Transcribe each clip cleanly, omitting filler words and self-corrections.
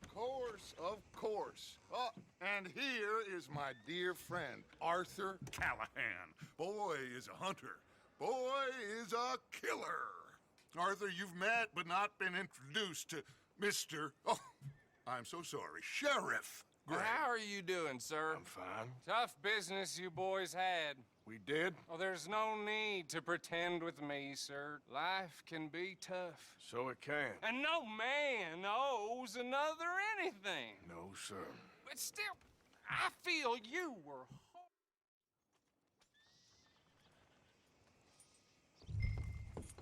course, of course. Oh, and here is my dear friend, Arthur Callahan. Boy is a hunter. Boy is a killer. Arthur, you've met but not been introduced to Mr. Oh, I'm so sorry, Sheriff Gray. How are you doing, sir? I'm fine. Tough business you boys had. We did? Oh, there's no need to pretend with me, sir. Life can be tough. So it can. And no man owes another anything. No, sir. But still, I feel you were...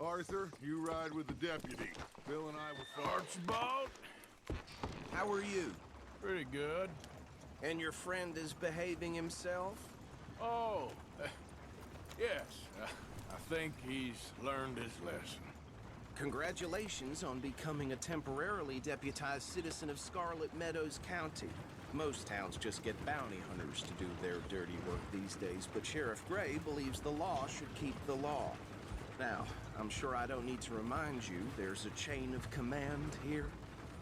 Arthur, you ride with the deputy. Bill and I will follow. Archibald, How are you? pretty good. And your friend is behaving himself? Oh, yes. I think he's learned his lesson. Congratulations on becoming a temporarily deputized citizen of Scarlet Meadows County. Most towns just get bounty hunters to do their dirty work these days, but Sheriff Gray believes the law should keep the law. Now, I'm sure I don't need to remind you there's a chain of command here.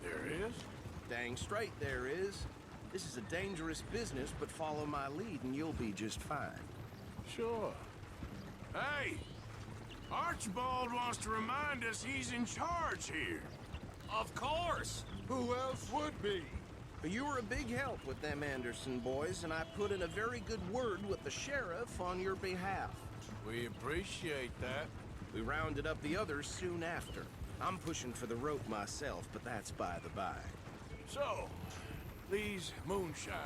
There is? Dang straight there is. This is a dangerous business, but follow my lead and you'll be just fine. Sure. Hey! Archibald wants to remind us he's in charge here. Of course! Who else would be? But you were a big help with them Anderson boys, and I put in a very good word with the sheriff on your behalf. We appreciate that. We rounded up the others soon after. I'm pushing for the rope myself, but that's by the by. So, these moonshiners.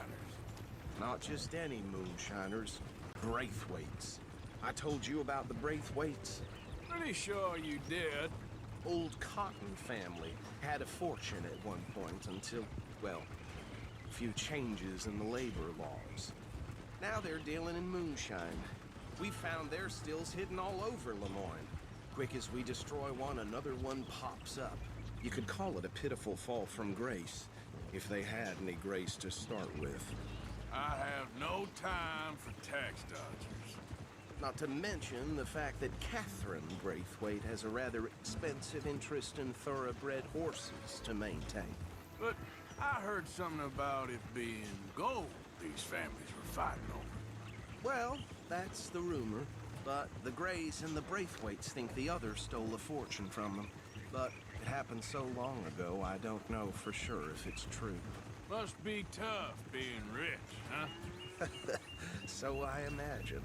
Not just any moonshiners, Braithwaites. I told you about the Braithwaites. Pretty sure you did. Old Cotton family had a fortune at one point until, well, a few changes in the labor laws. Now they're dealing in moonshine. We found their stills hidden all over Lemoyne. Quick as we destroy one, another one pops up. You could call it a pitiful fall from grace, if they had any grace to start with. I have no time for tax dodgers. Not to mention the fact that Catherine Braithwaite has a rather expensive interest in thoroughbred horses to maintain. But I heard something about it being gold these families were fighting over. Well, that's the rumor. But the Grays and the Braithwaites think the others stole a fortune from them. But it happened so long ago, I don't know for sure if it's true. Must be tough being rich, huh? So I imagine.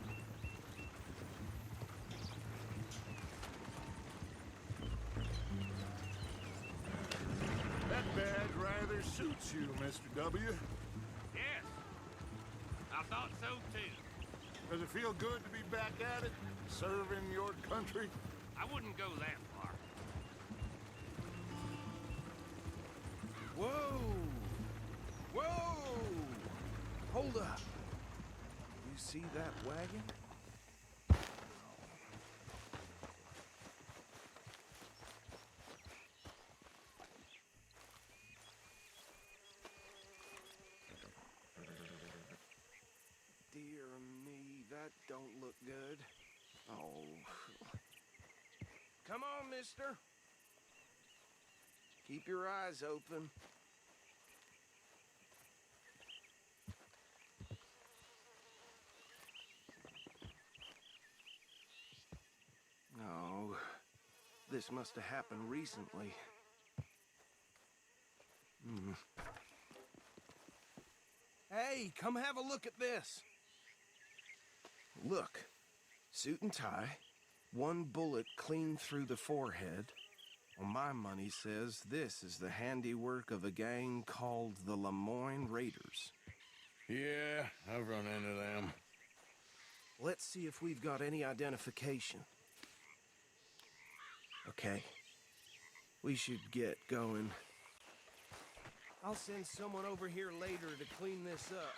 That badge rather suits you, Mr. W. Yes, I thought so too. Does it feel good to be back at it, serving your country? I wouldn't go that far. Whoa! Whoa! Hold up. You see that wagon? Dear me, that don't look good. Oh. Come on, mister. Keep your eyes open. No. This must have happened recently. Hey, come have a look at this. Look. Suit and tie. One bullet clean through the forehead. Well, my money says this is the handiwork of a gang called the Lemoyne Raiders. Yeah, I've run into them. Let's see if we've got any identification. Okay. We should get going. I'll send someone over here later to clean this up.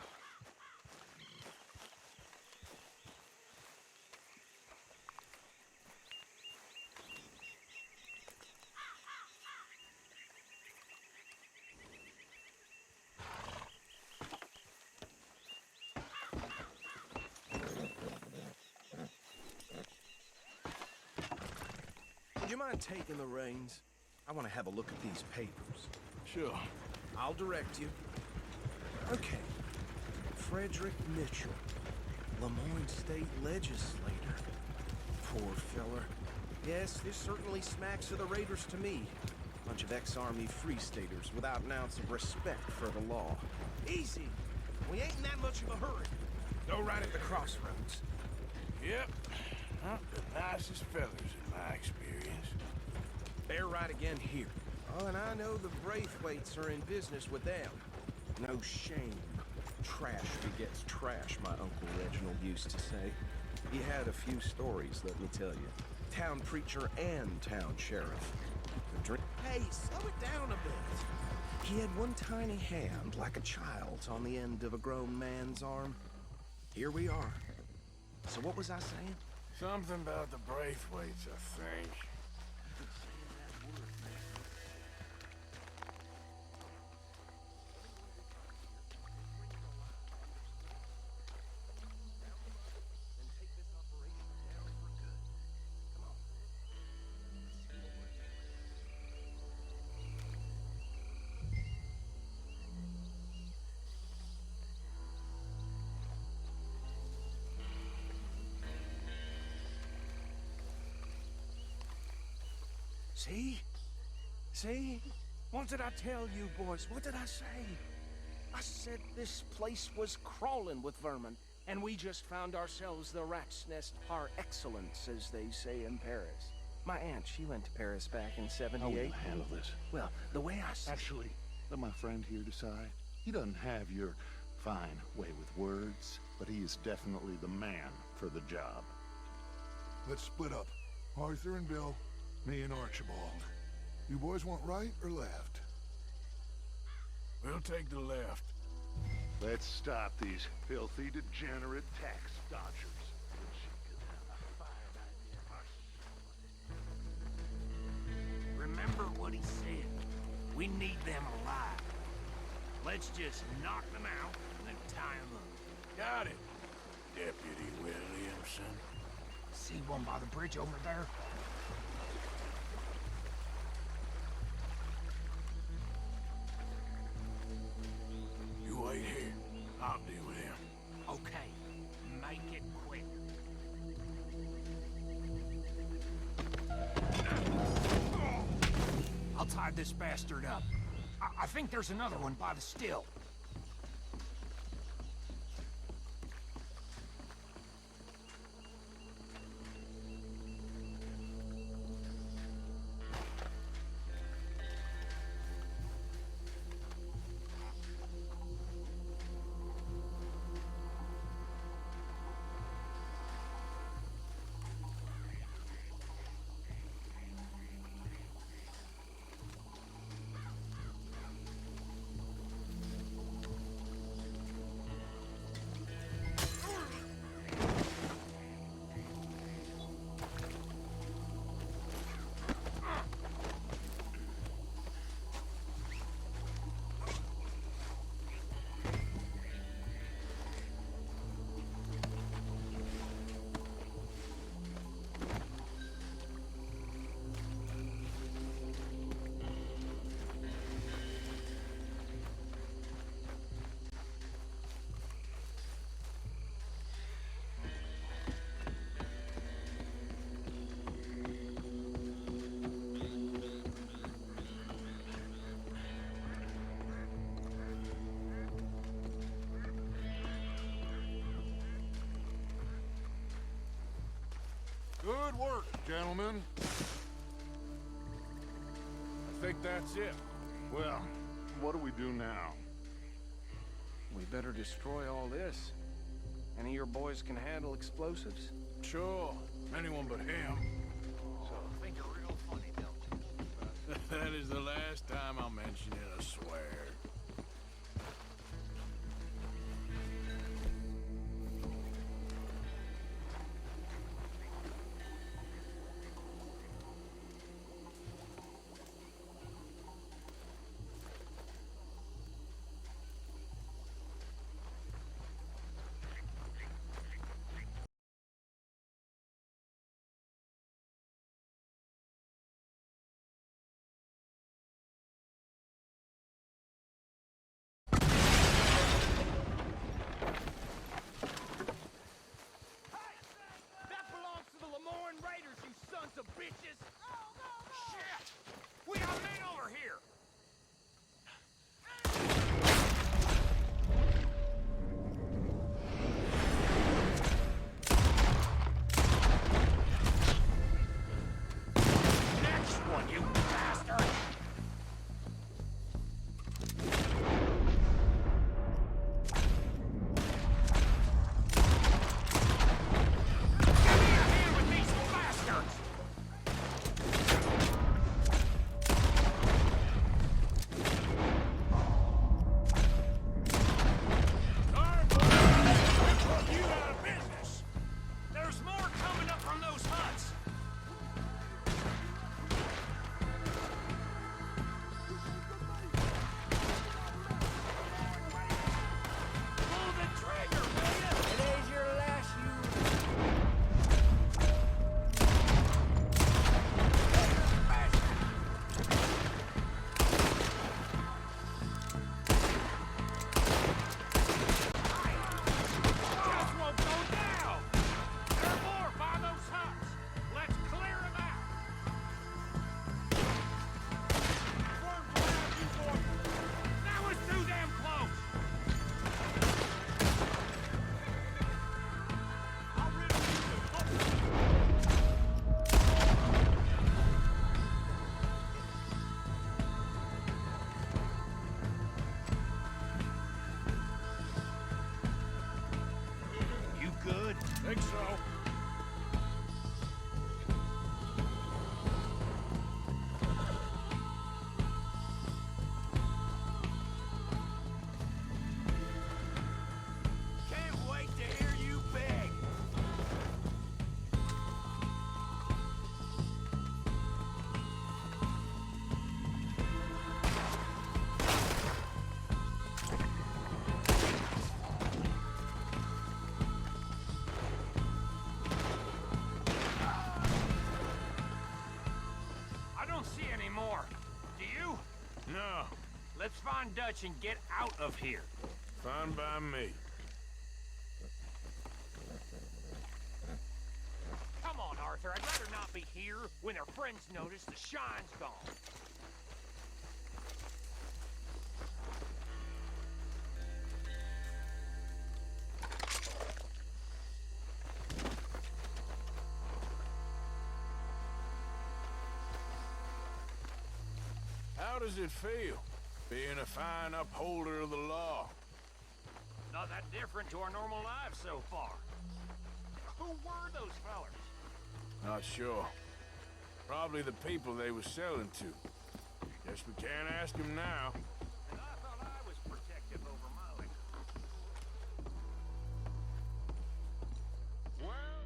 Would you mind taking the reins? I want to have a look at these papers. Sure. I'll direct you. Okay. Frederick Mitchell, Lemoyne State Legislator. Poor feller. Yes, this certainly smacks of the Raiders to me. Bunch of ex-Army Free Staters without an ounce of respect for the law. Easy. We ain't in that much of a hurry. Go right at the crossroads. Yep. Not the nicest fellas in my experience. They're right again here. Oh, and I know the Braithwaites are in business with them. No shame. Trash begets trash, my Uncle Reginald used to say. He had a few stories, let me tell you. Town preacher and town sheriff. The drink. Hey, slow it down a bit. He had one tiny hand, like a child's, on the end of a grown man's arm. Here we are. So what was I saying? Something about the Braithwaites, I think. See? See? What did I tell you, boys? What did I say? I said this place was crawling with vermin, and we just found ourselves the rat's nest par excellence, as they say in Paris. My aunt, she went to Paris back in How will '78. you handle this? Well, the way I see Actually, let my friend here decide. He doesn't have your fine way with words, but he is definitely the man for the job. Let's split up. Arthur and Bill, me and Archibald. You boys want right or left? We'll take the left. Let's stop these filthy, degenerate tax dodgers. Remember what he said. We need them alive. Let's just knock them out and then tie them up. Got it, Deputy Williamson. See one by the bridge over there? You wait here. I'll deal with him. Okay, make it quick. I'll tie this bastard up. I think there's another one by the still. Good work, gentlemen. I think that's it. Well, what do we do now? we better destroy all this. Any of your boys can handle explosives? Sure. Anyone but him. Think you're real funny, don't you? That is the last time I'll mention it, I swear. Think so. Can't wait to hear you beg. I don't see any more. Do you? No, Let's find Dutch and get out of here. fine by me. Come on, Arthur. I'd rather not be here when our friends notice the shine's gone. How does it feel, being a fine upholder of the law? Not that different to our normal lives so far. Who were those fellers? Not sure. Probably the people they were selling to. Guess we can't ask them now. And I thought I was protective over my liquor. Well,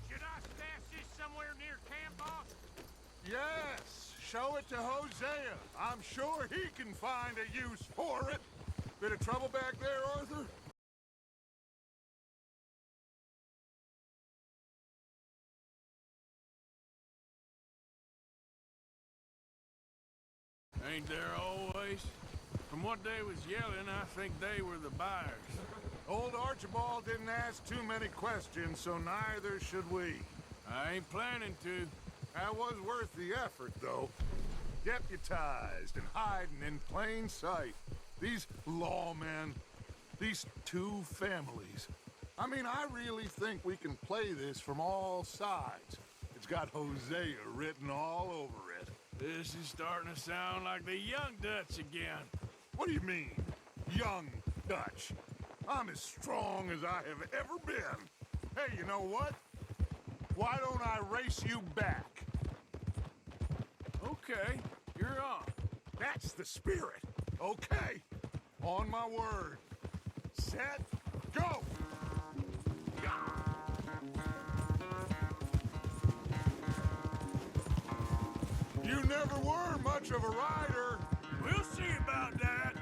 Should I stash this somewhere near camp, boss? Yes, show it to Hosea. I'm sure he can find a use for it. Bit of trouble back there, Arthur? ain't there always? From what they was yelling, I think they were the buyers. Old Archibald didn't ask too many questions, so neither should we. I ain't planning to. That was worth the effort, though. Deputized and hiding in plain sight. These lawmen, these two families. I mean, I really think we can play this from all sides. It's got Hosea written all over it. This is starting to sound like the young Dutch again. What do you mean, young Dutch? I'm as strong as I have ever been. Hey, you know what? Why don't I race you back? Okay, you're on. That's the spirit. Okay. On my word. Set, go! You never were much of a rider. We'll see about that.